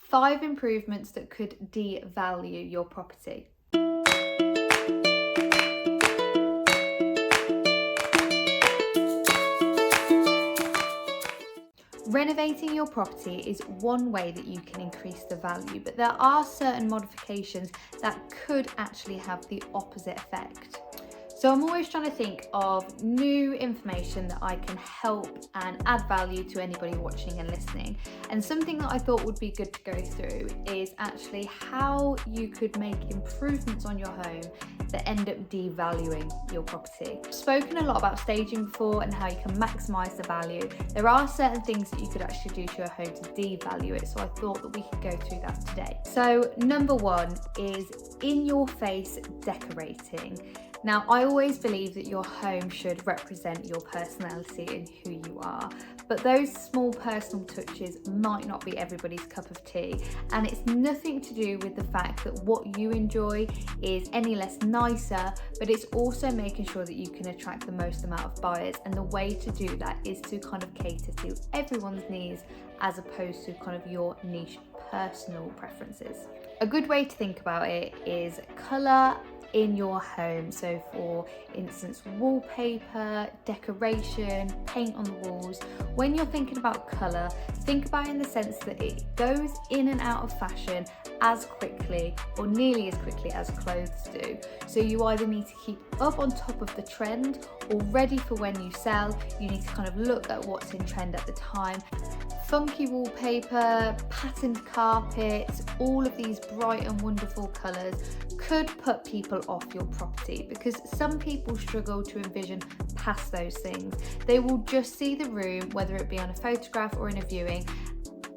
5 improvements that could devalue your property. Renovating your property is one way that you can increase the value, but there are certain modifications that could actually have the opposite effect. So I'm always trying to think of new information that I can help and add value to anybody watching and listening. And something that I thought would be good to go through is actually how you could make improvements on your home that end up devaluing your property. I've spoken a lot about staging before and how you can maximize the value. There are certain things that you could actually do to your home to devalue it, so I thought that we could go through that today. So number 1 is in your face decorating. Now, I always believe that your home should represent your personality and who you are, but those small personal touches might not be everybody's cup of tea, and it's nothing to do with the fact that what you enjoy is any less nicer, but it's also making sure that you can attract the most amount of buyers, and the way to do that is to kind of cater to everyone's needs as opposed to kind of your niche personal preferences. A good way to think about it is colour in your home. So for instance, wallpaper, decoration, paint on the walls. When you're thinking about colour, think about it in the sense that it goes in and out of fashion as quickly or nearly as quickly as clothes do. So you either need to keep up on top of the trend or ready for when you sell. You need to kind of look at what's in trend at the time. Funky wallpaper, patterned carpets, all of these bright and wonderful colours could put people off your property because some people struggle to envision past those things. They will just see the room, whether it be on a photograph or in a viewing,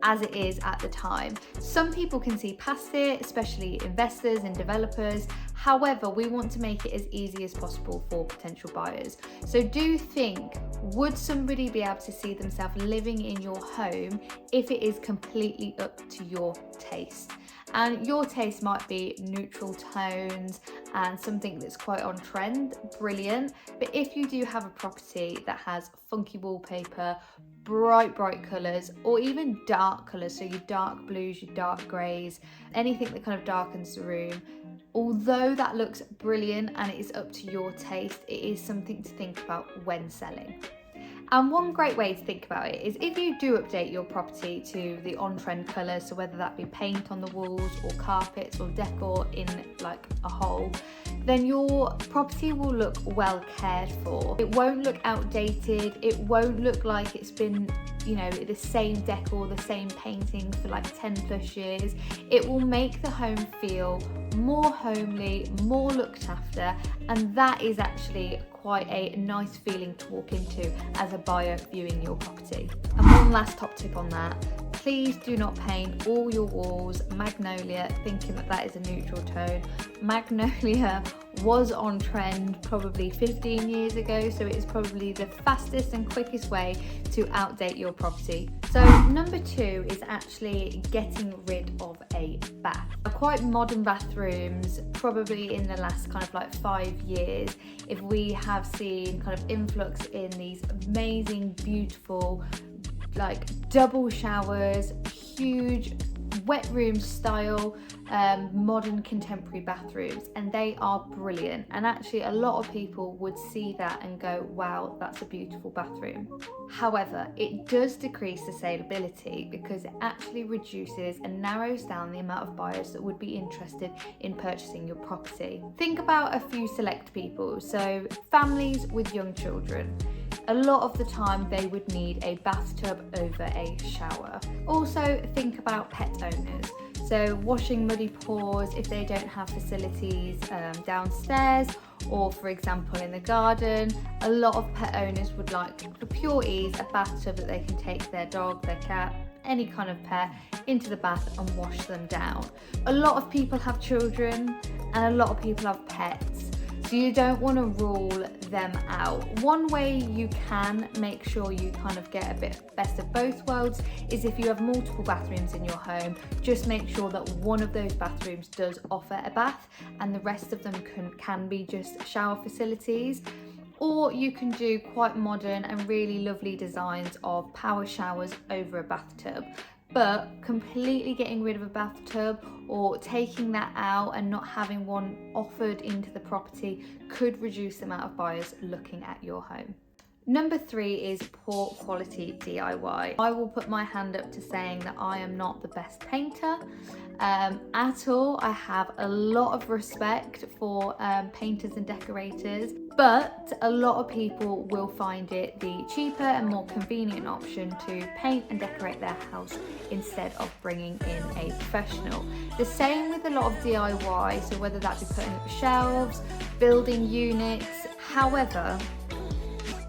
as it is at the time. Some people can see past it, especially investors and developers. However, we want to make it as easy as possible for potential buyers. So do think, would somebody be able to see themselves living in your home if it is completely up to your taste? And your taste might be neutral tones and something that's quite on trend, brilliant. But if you do have a property that has funky wallpaper, bright colours, or even dark colours, so your dark blues, your dark greys, anything that kind of darkens the room, although that looks brilliant and it is up to your taste, it is something to think about when selling. And one great way to think about it is if you do update your property to the on-trend colours, so whether that be paint on the walls or carpets or decor in like a whole, then your property will look well cared for. It won't look outdated, it won't look like it's been, you know, the same decor, the same paintings for like 10 plus years. It will make the home feel more homely, more looked after, and that is actually quite a nice feeling to walk into as a buyer viewing your property. And one last top tip on that, please do not paint all your walls magnolia thinking that that is a neutral tone. Magnolia was on trend probably 15 years ago, so it is probably the fastest and quickest way to outdate your property. So number 2 is actually getting rid of a bath. Quite modern bathrooms, probably in the last kind of like 5 years, if we have seen kind of influx in these amazing, beautiful, like double showers, huge wet room style modern contemporary bathrooms, and they are brilliant, and actually a lot of people would see that and go, wow, that's a beautiful bathroom. However, it does decrease the saleability because it actually reduces and narrows down the amount of buyers that would be interested in purchasing your property. Think about a few select people, so families with young children. A lot of the time they would need a bathtub over a shower. Also think about pet owners. So washing muddy paws if they don't have facilities downstairs, or for example in the garden. A lot of pet owners would like, for pure ease, a bathtub that they can take their dog, their cat, any kind of pet into the bath and wash them down. A lot of people have children and a lot of people have pets. So you don't want to rule them out. One way you can make sure you kind of get a bit best of both worlds is if you have multiple bathrooms in your home, just make sure that one of those bathrooms does offer a bath and the rest of them can be just shower facilities. Or you can do quite modern and really lovely designs of power showers over a bathtub. but completely getting rid of a bathtub or taking that out and not having one offered into the property could reduce the amount of buyers looking at your home. Number 3 is poor quality DIY. I will put my hand up to saying that I am not the best painter at all. I have a lot of respect for painters and decorators, but a lot of people will find it the cheaper and more convenient option to paint and decorate their house instead of bringing in a professional. The same with a lot of DIY, so whether that be putting up shelves, building units. However,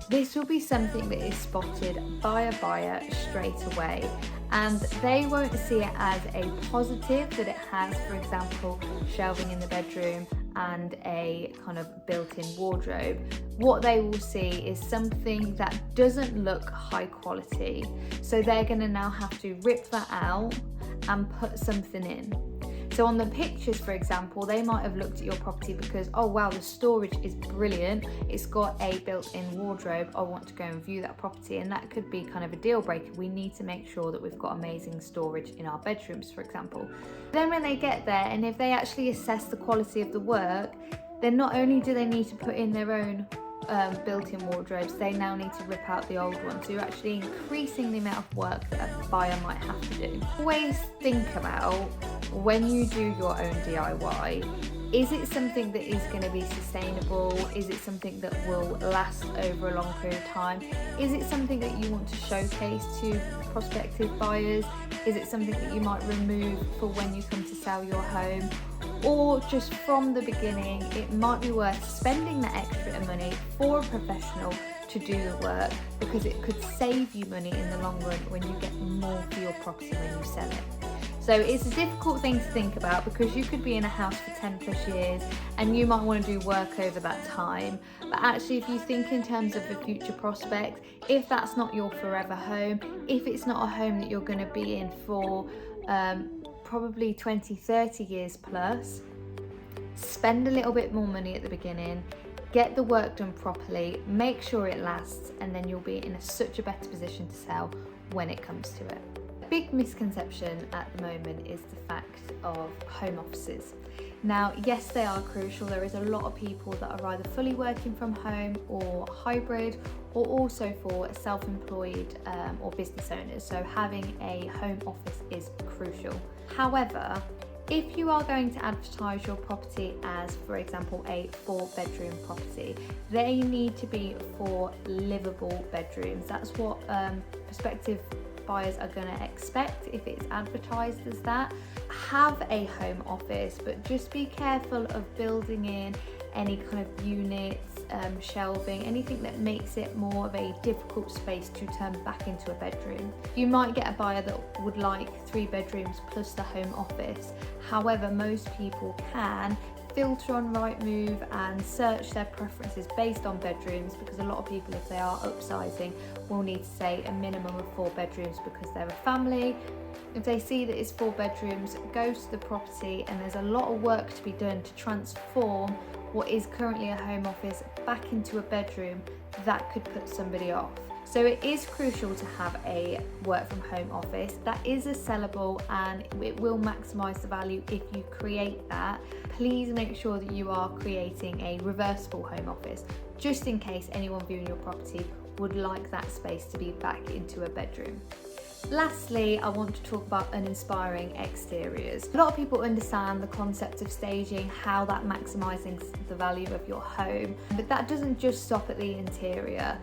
this will be something that is spotted by a buyer straight away, and they won't see it as a positive that it has, for example, shelving in the bedroom and a kind of built-in wardrobe. What they will see is something that doesn't look high quality, so they're going to now have to rip that out and put something in. So on the pictures, for example, they might have looked at your property because, oh wow, the storage is brilliant, it's got a built-in wardrobe, I want to go and view that property, and that could be kind of a deal breaker. We need to make sure that we've got amazing storage in our bedrooms, for example. Then when they get there, and if they actually assess the quality of the work, then not only do they need to put in their own built-in wardrobes, they now need to rip out the old one. So you're actually increasing the amount of work that a buyer might have to do. Always think about, when you do your own DIY, is it something that is going to be sustainable? Is it something that will last over a long period of time? Is it something that you want to showcase to prospective buyers? Is it something that you might remove for when you come to sell your home? Or just from the beginning, it might be worth spending that extra money for a professional to do the work, because it could save you money in the long run when you get more for your property when you sell it. So it's a difficult thing to think about, because you could be in a house for 10 plus years and you might want to do work over that time. But actually, if you think in terms of the future prospect, if that's not your forever home, if it's not a home that you're going to be in for probably 20-30 years plus, spend a little bit more money at the beginning, get the work done properly, make sure it lasts, and then you'll be in such a better position to sell when it comes to it. A big misconception at the moment is the fact of home offices. Now, yes, they are crucial. There is a lot of people that are either fully working from home or hybrid, or also for self-employed or business owners. So having a home office is crucial. However, if you are going to advertise your property as, for example, a 4-bedroom property, they need to be 4 livable bedrooms. That's what prospective buyers are going to expect if it's advertised as that. Have a home office, but just be careful of building in any kind of units, shelving, anything that makes it more of a difficult space to turn back into a bedroom. You might get a buyer that would like 3 bedrooms plus the home office. However, most people can filter on Rightmove and search their preferences based on bedrooms, because a lot of people, if they are upsizing, will need to say a minimum of 4 bedrooms because they're a family. If they see that it's 4 bedrooms, go to the property, and there's a lot of work to be done to transform what is currently a home office back into a bedroom, that could put somebody off. So it is crucial to have a work from home office that is a sellable, and it will maximise the value if you create that. Please make sure that you are creating a reversible home office, just in case anyone viewing your property would like that space to be back into a bedroom. Lastly, I want to talk about uninspiring exteriors. A lot of people understand the concept of staging, how that maximises the value of your home, but that doesn't just stop at the interior.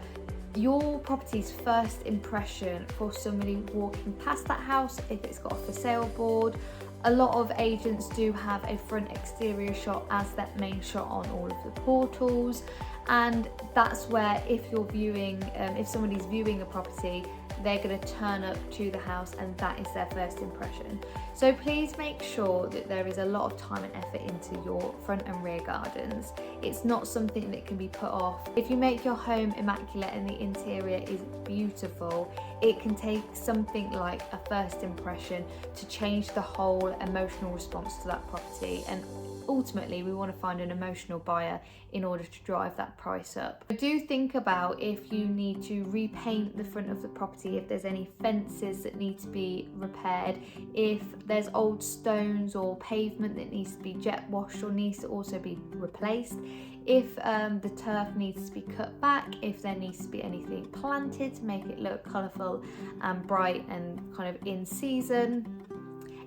Your property's first impression for somebody walking past that house, if it's got a for sale board, a lot of agents do have a front exterior shot as that main shot on all of the portals, and that's where if you're viewing, if somebody's viewing a property, they're going to turn up to the house and that is their first impression. So please make sure that there is a lot of time and effort into your front and rear gardens. It's not something that can be put off. If you make your home immaculate and the interior is beautiful, it can take something like a first impression to change the whole emotional response to that property. And ultimately we want to find an emotional buyer in order to drive that price up. Do think about if you need to repaint the front of the property, if there's any fences that need to be repaired, if there's old stones or pavement that needs to be jet washed or needs to also be replaced, if the turf needs to be cut back, if there needs to be anything planted to make it look colourful and bright and kind of in season.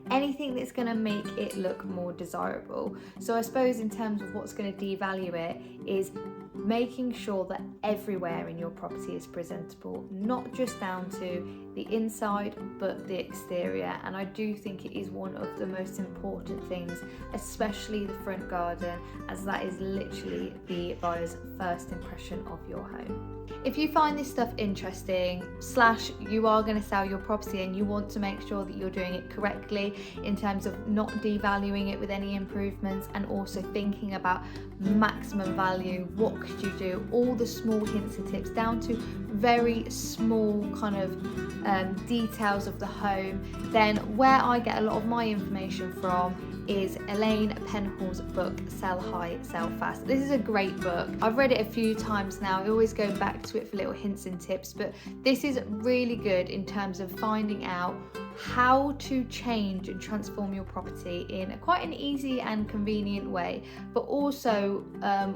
Anything that's going to make it look more desirable. So I suppose in terms of what's going to devalue it is making sure that everywhere in your property is presentable, not just down to the inside but the exterior. And I do think it is one of the most important things, especially the front garden, as that is literally the buyer's first impression of your home. If you find this stuff interesting, / you are going to sell your property and you want to make sure that you're doing it correctly in terms of not devaluing it with any improvements, and also thinking about maximum value, what could you do, all the small hints and tips down to very small kind of details of the home, then where I get a lot of my information from is Elaine Penhall's book, Sell High, Sell Fast. This is a great book. I've read it a few times now. I always go back to it for little hints and tips, but this is really good in terms of finding out how to change and transform your property in quite an easy and convenient way, but also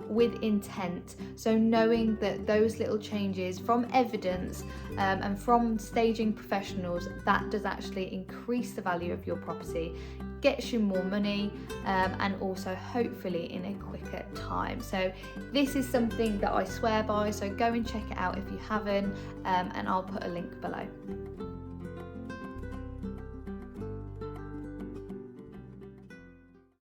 with intent. So knowing that those little changes from evidence and from staging professionals, that does actually increase the value of your property, gets you more money, and also hopefully in a quicker time. So this is something that I swear by, so go and check it out if you haven't, and I'll put a link below.